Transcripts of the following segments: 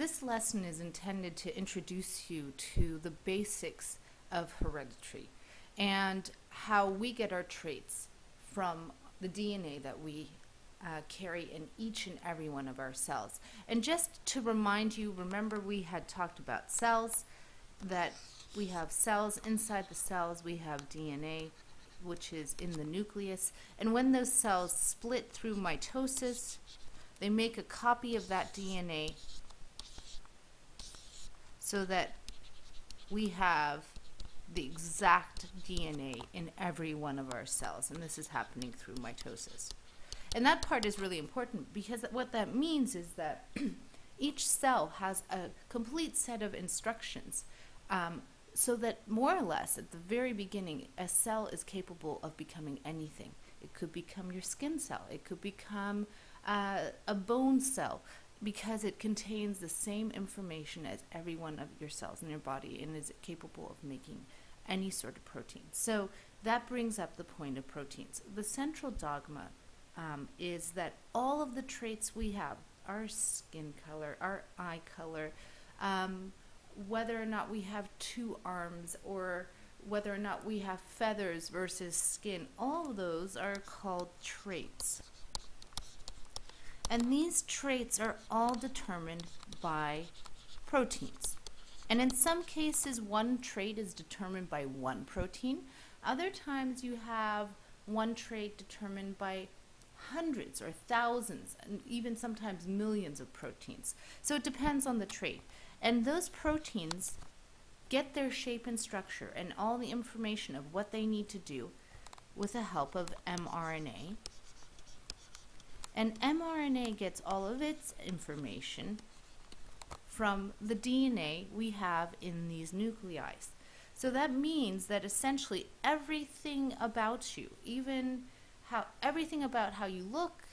This lesson is intended to introduce you to the basics of heredity and how we get our traits from the DNA that we carry in each and every one of our cells. And just to remind you, remember we had talked about cells, that we have cells. Inside the cells we have DNA, which is in the nucleus, and when those cells split through mitosis, they make a copy of that DNA so that we have the exact DNA in every one of our cells, and this is happening through mitosis. And that part is really important because what that means is that each cell has a complete set of instructions, so that more or less at the very beginning a cell is capable of becoming anything. It could become your skin cell, it could become a bone cell, because it contains the same information as every one of your cells in your body and is capable of making any sort of protein. So that brings up the point of proteins. The central dogma is that all of the traits we have, our skin color, our eye color, whether or not we have two arms or whether or not we have feathers versus skin, all of those are called traits. And these traits are all determined by proteins. And in some cases, one trait is determined by one protein. Other times you have one trait determined by hundreds or thousands, and even sometimes millions of proteins. So it depends on the trait. And those proteins get their shape and structure and all the information of what they need to do with the help of mRNA. And mRNA gets all of its information from the DNA we have in these nuclei. So that means that essentially everything about you, everything about how you look,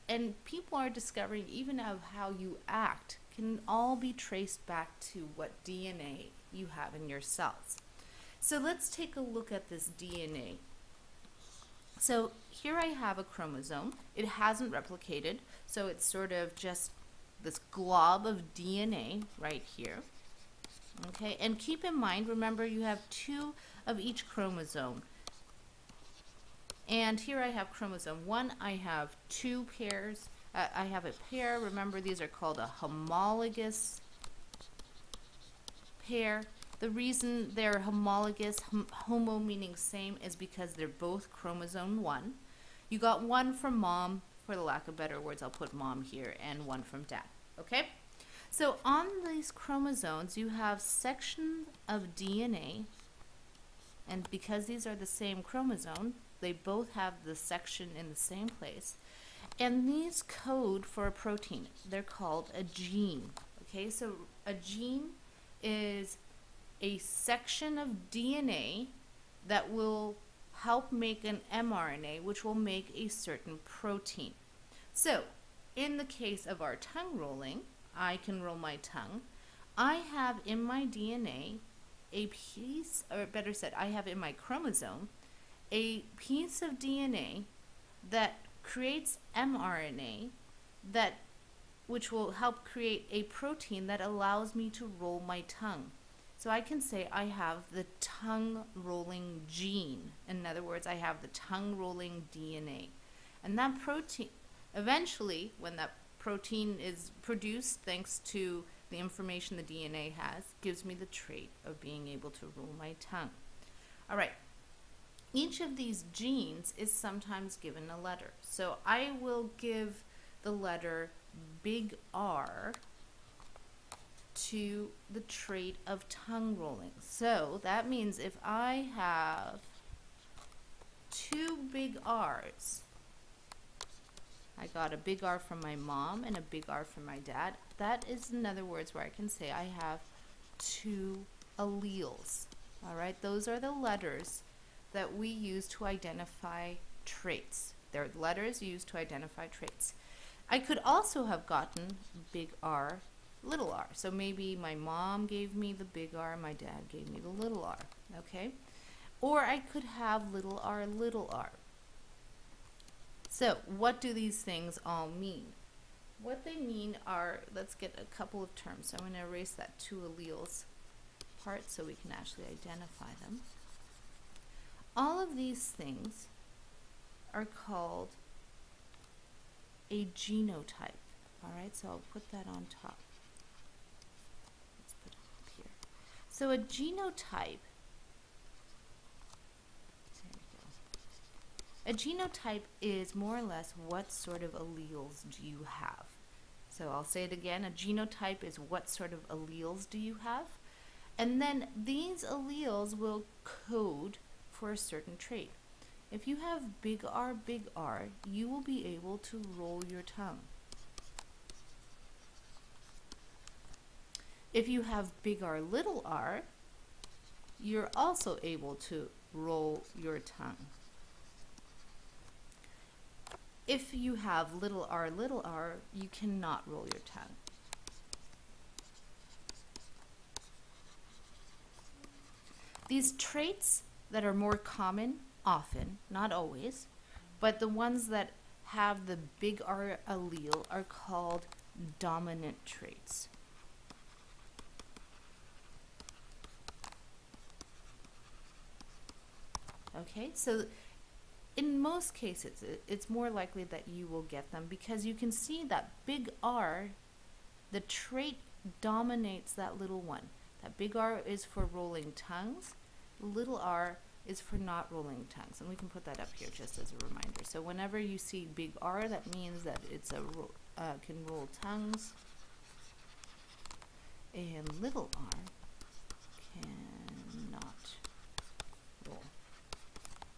and people are discovering even of how you act, can all be traced back to what DNA you have in your cells. So let's take a look at this DNA. So here I have a chromosome. It hasn't replicated, so it's sort of just this glob of DNA right here. Okay, and keep in mind, remember you have two of each chromosome. And here I have chromosome 1, I have two pairs. I have a pair, remember these are called a homologous pair. The reason they're homologous, homo meaning same, is because they're both chromosome 1. You got one from mom, for the lack of better words, I'll put mom here, and one from dad, okay? So on these chromosomes, you have sections of DNA, and because these are the same chromosome, they both have the section in the same place, and these code for a protein. They're called a gene, okay? So a gene is a section of DNA that will help make an mRNA, which will make a certain protein. So in the case of our tongue rolling, I can roll my tongue. I have in my DNA a piece, or better said, I have in my chromosome a piece of DNA that creates mRNA which will help create a protein that allows me to roll my tongue. So I can say I have the tongue rolling gene. In other words, I have the tongue rolling DNA. And that protein, eventually, when that protein is produced thanks to the information the DNA has, gives me the trait of being able to roll my tongue. All right. Each of these genes is sometimes given a letter. So I will give the letter big R to the trait of tongue rolling. So that means if I have two big R's, I got a big R from my mom and a big R from my dad. That is, in other words, where I can say I have two alleles. All right, those are the letters that we use to identify traits. They're letters used to identify traits. I could also have gotten big R, little r. So maybe my mom gave me the big R, my dad gave me the little r, okay? Or I could have little r, little r. So what do these things all mean? what they mean are, let's get a couple of terms. So I'm going to erase that two alleles part so we can actually identify them. All of these things are called a genotype. All right, so I'll put that on top. Let's put it up here. So a genotype, there we go. A genotype is more or less what sort of alleles do you have. So I'll say it again, a genotype is what sort of alleles do you have? And then these alleles will code for a certain trait. If you have big R, you will be able to roll your tongue. If you have big R, you're also able to roll your tongue. If you have little r, you cannot roll your tongue. These traits that are more common, often, not always, but the ones that have the big R allele are called dominant traits. Okay, so in most cases, it's more likely that you will get them because you can see that big R, the trait dominates that little one. That big R is for rolling tongues, little r is for not rolling tongues. And we can put that up here just as a reminder. So whenever you see big R, that means that it's a can roll tongues, and little r cannot roll.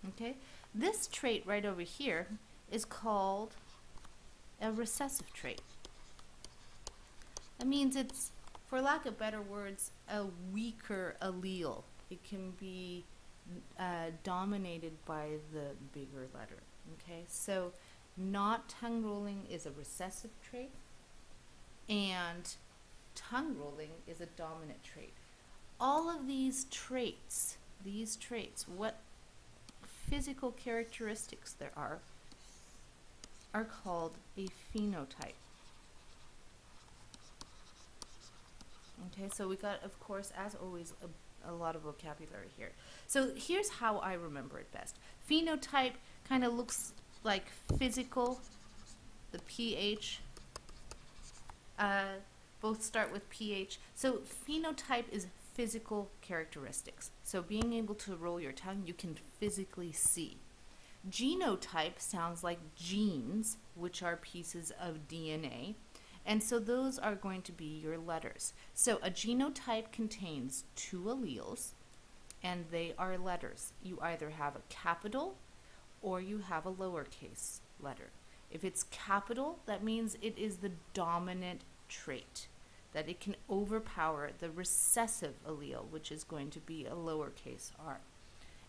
Okay, this trait right over here is called a recessive trait. That means it's, for lack of better words, a weaker allele. It can be dominated by the bigger letter. Okay, so not tongue rolling is a recessive trait, and tongue rolling is a dominant trait. All of these traits, what physical characteristics there are called a phenotype. Okay, so we got, of course, as always, a lot of vocabulary here. So here's how I remember it best. Phenotype kind of looks like physical, the PH, both start with PH. So phenotype is physical characteristics. So being able to roll your tongue, you can physically see. Genotype sounds like genes, which are pieces of DNA. And so those are going to be your letters. So a genotype contains two alleles, and they are letters. You either have a capital or you have a lowercase letter. If it's capital, that means it is the dominant trait, that it can overpower the recessive allele, which is going to be a lowercase r.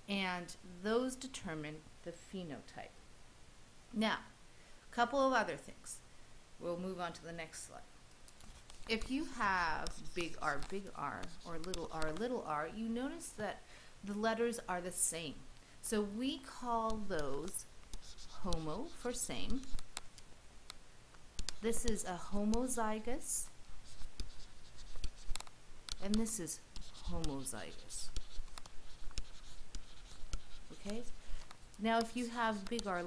And those determine the phenotype. Now, a couple of other things. We'll move on to the next slide. If you have big R, or little r, you notice that the letters are the same. So we call those homo for same. This is a homozygous, and this is homozygous. Okay? Now if you have big R,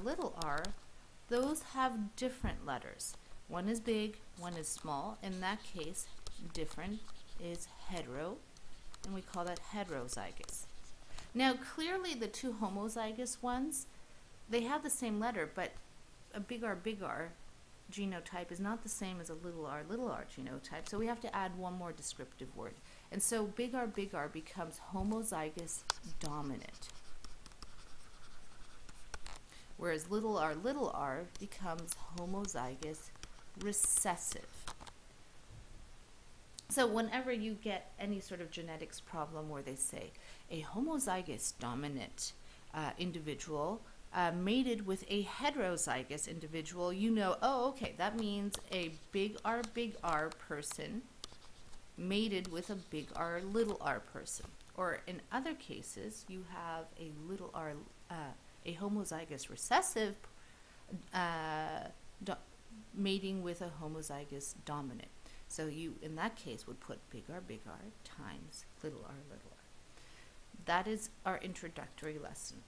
those have different letters. One is big, one is small. In that case, different is hetero, and we call that heterozygous. Now, clearly the two homozygous ones, they have the same letter, but a big R genotype is not the same as a little r genotype, so we have to add one more descriptive word. And so big R becomes homozygous dominant, whereas little r becomes homozygous recessive. So whenever you get any sort of genetics problem where they say a homozygous dominant individual mated with a heterozygous individual, you know, oh, okay, that means a big R person mated with a big R person. Or in other cases, you have a little r, a homozygous recessive mating with a homozygous dominant. So you, in that case, would put big R times little r. That is our introductory lesson.